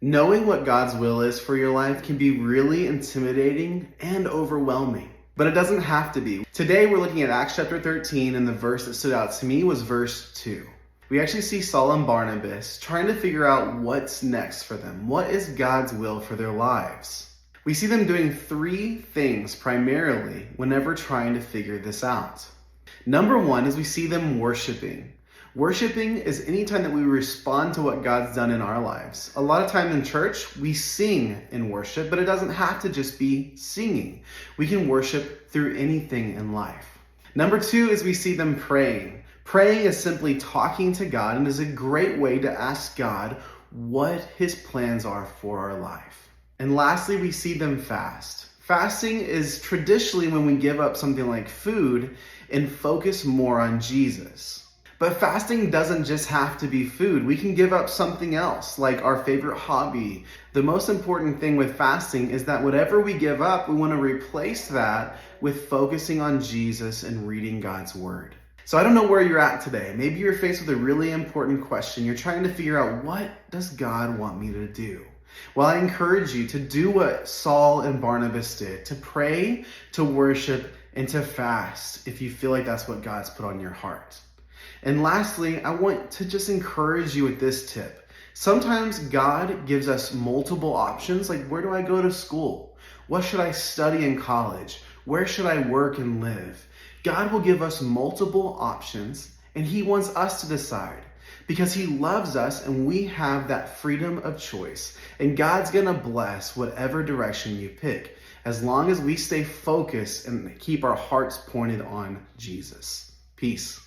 Knowing what God's will is for your life can be really intimidating and overwhelming, but it doesn't have to be. Today we're looking at Acts chapter 13, and the verse that stood out to me was verse 2. We actually see Saul and Barnabas trying to figure out what's next for them. What is God's will for their lives? We see them doing three things primarily whenever trying to figure this out. Number one is we see them worshiping. Worshiping is any time that we respond to what God's done in our lives. A lot of time in church, we sing in worship, but it doesn't have to just be singing. We can worship through anything in life. Number two is we see them praying. Praying is simply talking to God and is a great way to ask God what His plans are for our life. And lastly, we see them fast. Fasting is traditionally when we give up something like food and focus more on Jesus. But fasting doesn't just have to be food. We can give up something else, like our favorite hobby. The most important thing with fasting is that whatever we give up, we want to replace that with focusing on Jesus and reading God's Word. So I don't know where you're at today. Maybe you're faced with a really important question. You're trying to figure out, what does God want me to do? Well, I encourage you to do what Saul and Barnabas did, to pray, to worship, and to fast if you feel like that's what God's put on your heart. And lastly, I want to just encourage you with this tip. Sometimes God gives us multiple options, like where do I go to school? What should I study in college? Where should I work and live? God will give us multiple options, and He wants us to decide because He loves us and we have that freedom of choice. And God's gonna bless whatever direction you pick, as long as we stay focused and keep our hearts pointed on Jesus. Peace.